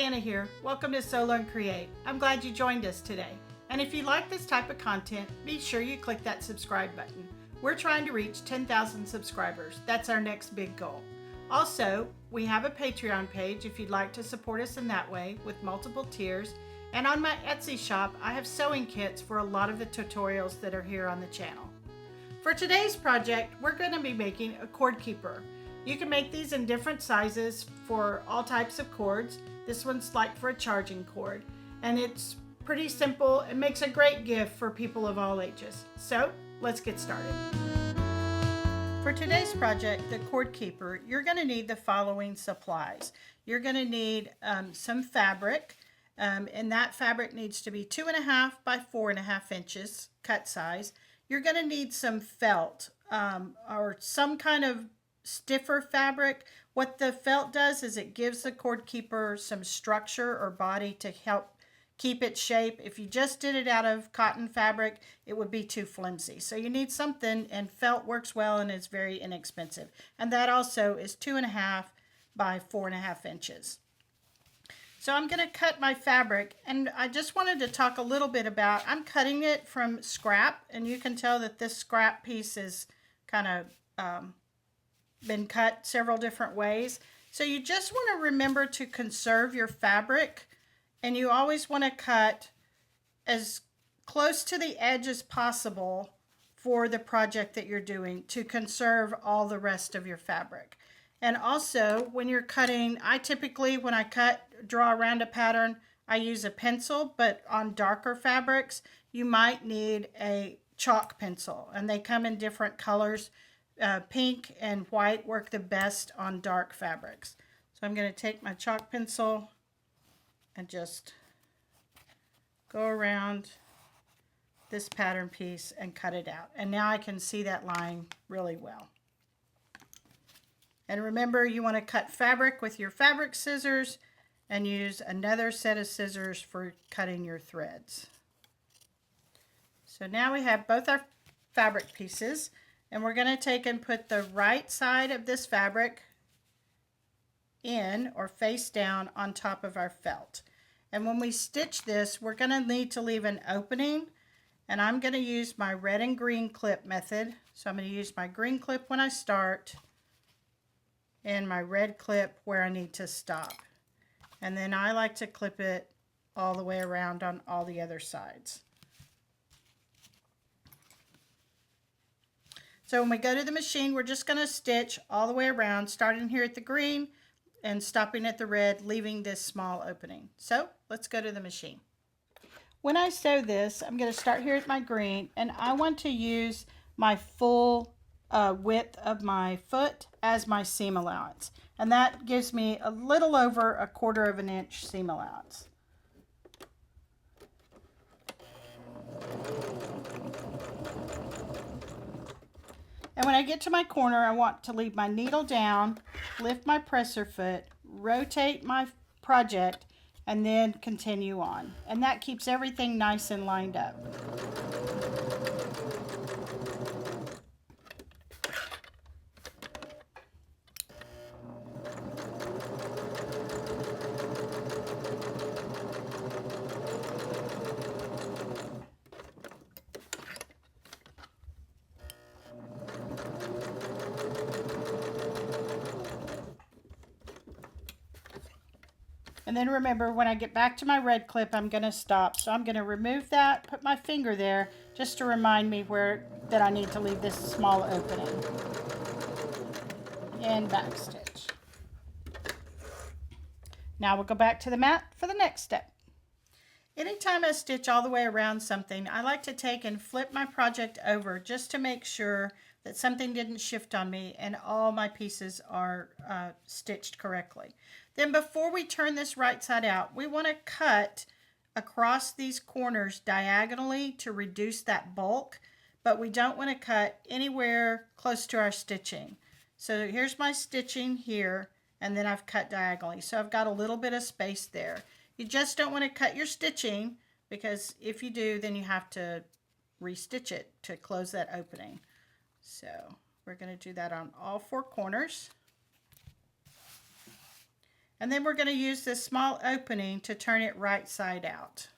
Diana here. Welcome to Sew Learn Create. I'm glad you joined us today. And if you like this type of content, be sure you click that subscribe button. We're trying to reach 10,000 subscribers. That's our next big goal. Also, we have a Patreon page if you'd like to support us in that way with multiple tiers. And on my Etsy shop, I have sewing kits for a lot of the tutorials that are here on the channel. For today's project, we're going to be making a cord keeper. You can make these in different sizes for all types of cords. This one's like for a charging cord, and it's pretty simple. It makes a great gift for people of all ages. So let's get started. For today's project, the cord keeper, you're going to need the following supplies. You're going to need some fabric, and that fabric needs to be 2.5 by 4.5 inches cut size. You're going to need some felt or some kind of stiffer fabric. What the felt does is it gives the cord keeper some structure or body to help keep its shape. If you just did it out of cotton fabric, it would be too flimsy. So you need something, and felt works well and is very inexpensive. And that also is 2.5 by 4.5 inches. So I'm going to cut my fabric, and I just wanted to talk a little bit about, I'm cutting it from scrap, and you can tell that this scrap piece is kind of been cut several different ways. So you just want to remember to conserve your fabric, and you always want to cut as close to the edge as possible for the project that you're doing to conserve all the rest of your fabric. And also when you're cutting, I typically, when I draw around a pattern, I use a pencil, but on darker fabrics you might need a chalk pencil, and they come in different colors. Pink and white work the best on dark fabrics. So I'm going to take my chalk pencil and just go around this pattern piece and cut it out. And now I can see that line really well. And remember, you want to cut fabric with your fabric scissors and use another set of scissors for cutting your threads. So now we have both our fabric pieces. And we're going to take and put the right side of this fabric in or face down on top of our felt. And when we stitch this, we're going to need to leave an opening. And I'm going to use my red and green clip method. So I'm going to use my green clip when I start and my red clip where I need to stop. And then I like to clip it all the way around on all the other sides. So when we go to the machine, we're just going to stitch all the way around, starting here at the green and stopping at the red, leaving this small opening. So let's go to the machine. When I sew this, I'm going to start here at my green, and I want to use my full width of my foot as my seam allowance. And that gives me a little over 1/4 inch seam allowance. And when I get to my corner, I want to leave my needle down, lift my presser foot, rotate my project, and then continue on. And that keeps everything nice and lined up. And then remember, when I get back to my red clip, I'm going to stop. So I'm going to remove that, put my finger there, just to remind me that I need to leave this small opening. And backstitch. Now we'll go back to the mat for the next step. Anytime I stitch all the way around something, I like to take and flip my project over just to make sure that something didn't shift on me and all my pieces are stitched correctly. Then before we turn this right side out, we want to cut across these corners diagonally to reduce that bulk, but we don't want to cut anywhere close to our stitching. So here's my stitching here, and then I've cut diagonally. So I've got a little bit of space there. You just don't want to cut your stitching, because if you do, then you have to restitch it to close that opening. So we're going to do that on all 4 corners. And then we're going to use this small opening to turn it right side out.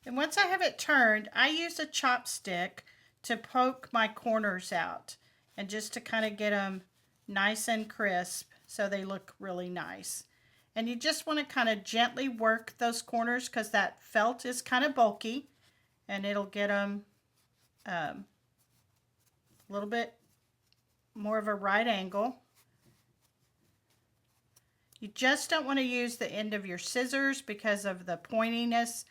And once I have it turned, I use a chopstick to poke my corners out and just to kind of get them nice and crisp so they look really nice. And you just want to kind of gently work those corners because that felt is kind of bulky, and it'll get them a little bit more of a right angle. You just don't want to use the end of your scissors because of the pointiness.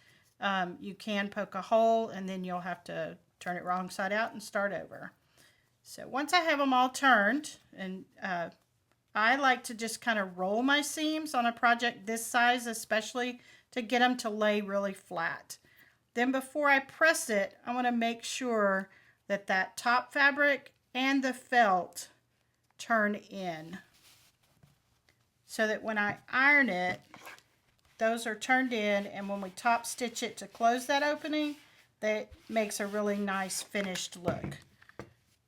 You can poke a hole and then you'll have to turn it wrong side out and start over. So once I have them all turned, and I like to just kind of roll my seams on a project this size, especially to get them to lay really flat. Then before I press it, I want to make sure that that top fabric and the felt turn in, so that when I iron it, those are turned in, and when we top stitch it to close that opening, that makes a really nice finished look.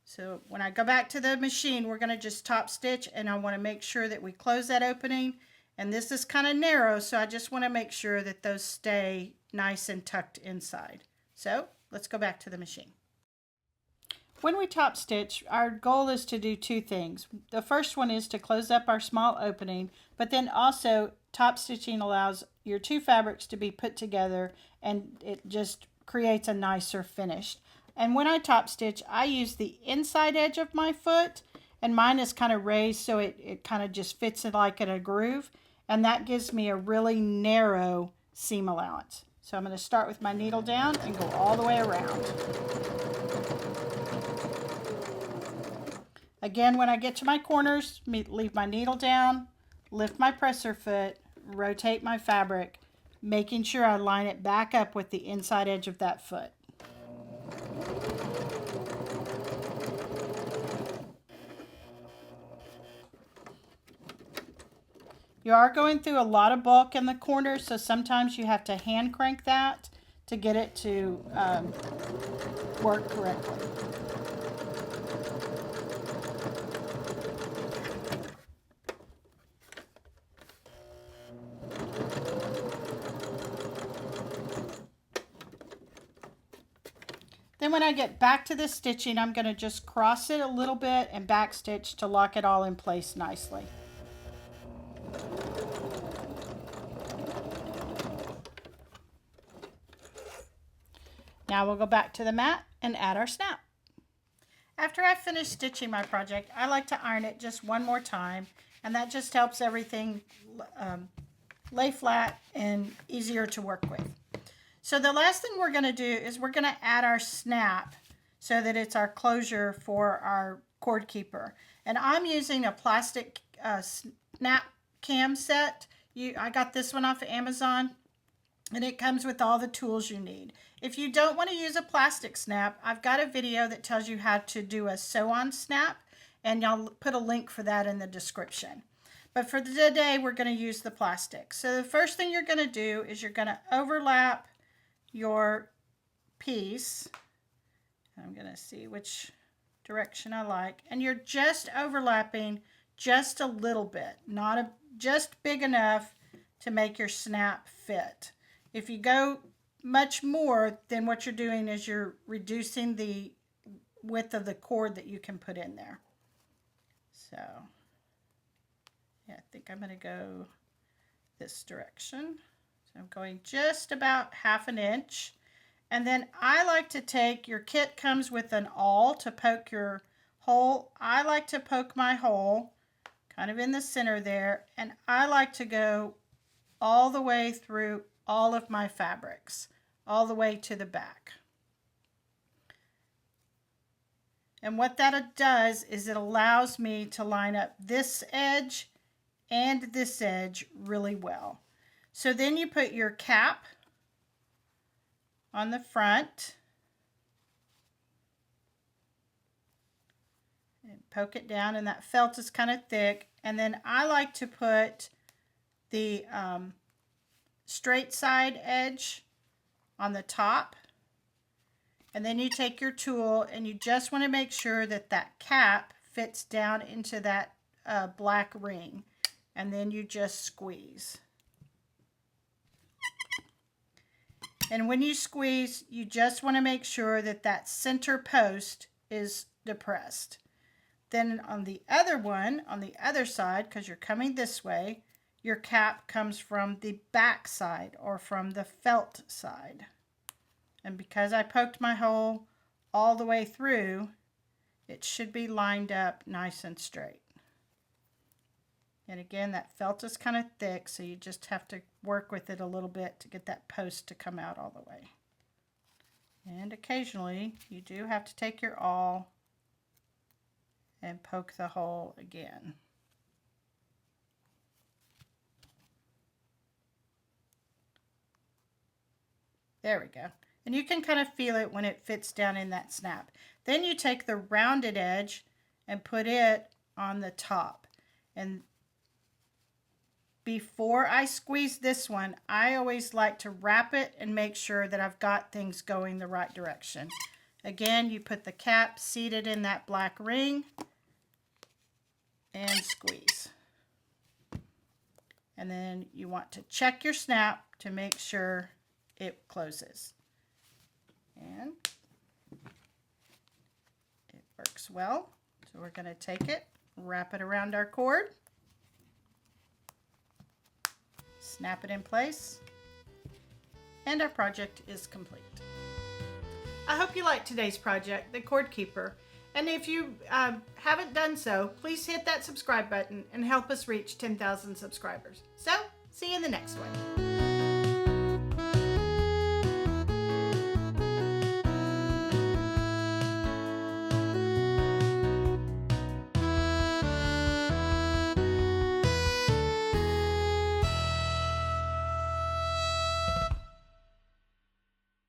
So when I go back to the machine, we're going to just top stitch, and I want to make sure that we close that opening. And this is kind of narrow, so I just want to make sure that those stay nice and tucked inside. So let's go back to the machine. When we top stitch, our goal is to do two things. The first one is to close up our small opening, but then also top stitching allows your two fabrics to be put together, and it just creates a nicer finish. And when I top stitch, I use the inside edge of my foot, and mine is kind of raised so it kind of just fits it like in a groove, and that gives me a really narrow seam allowance. So I'm going to start with my needle down and go all the way around. Again, when I get to my corners, leave my needle down, lift my presser foot, rotate my fabric, making sure I line it back up with the inside edge of that foot. You are going through a lot of bulk in the corners, so sometimes you have to hand crank that to get it to work correctly. Then when I get back to the stitching, I'm going to just cross it a little bit and back stitch to lock it all in place nicely. Now we'll go back to the mat and add our snap. After I finish stitching my project, I like to iron it just one more time, and that just helps everything lay flat and easier to work with. So the last thing we're going to do is we're going to add our snap so that it's our closure for our cord keeper. And I'm using a plastic snap cam set. I got this one off of Amazon, and it comes with all the tools you need. If you don't want to use a plastic snap, I've got a video that tells you how to do a sew-on snap, and I'll put a link for that in the description. But for today, we're going to use the plastic. So the first thing you're going to do is you're going to overlap your piece. I'm going to see which direction I like. And you're just overlapping just a little bit, just big enough to make your snap fit. If you go much more, then what you're doing is you're reducing the width of the cord that you can put in there. So yeah, I think I'm going to go this direction. So I'm going just about 1/2 inch. And then I like to take, your kit comes with an awl to poke your hole. I like to poke my hole kind of in the center there, and I like to go all the way through all of my fabrics, all the way to the back. And what that does is it allows me to line up this edge and this edge really well. So then you put your cap on the front and poke it down, and that felt is kind of thick. And then I like to put the straight side edge on the top. And then you take your tool and you just want to make sure that that cap fits down into that black ring. And then you just squeeze. And when you squeeze, you just want to make sure that that center post is depressed. Then on the other one, on the other side, because you're coming this way, your cap comes from the back side or from the felt side. And because I poked my hole all the way through, it should be lined up nice and straight. And again, that felt is kind of thick, so you just have to work with it a little bit to get that post to come out all the way. And occasionally, you do have to take your awl and poke the hole again. There we go. And you can kind of feel it when it fits down in that snap. Then you take the rounded edge and put it on the top. And before I squeeze this one, I always like to wrap it and make sure that I've got things going the right direction. Again, you put the cap seated in that black ring and squeeze. And then you want to check your snap to make sure it closes. And it works well. So we're going to take it, wrap it around our cord, snap it in place, and our project is complete. I hope you liked today's project, the Cord Keeper. And if you haven't done so, please hit that subscribe button and help us reach 10,000 subscribers. So, see you in the next one.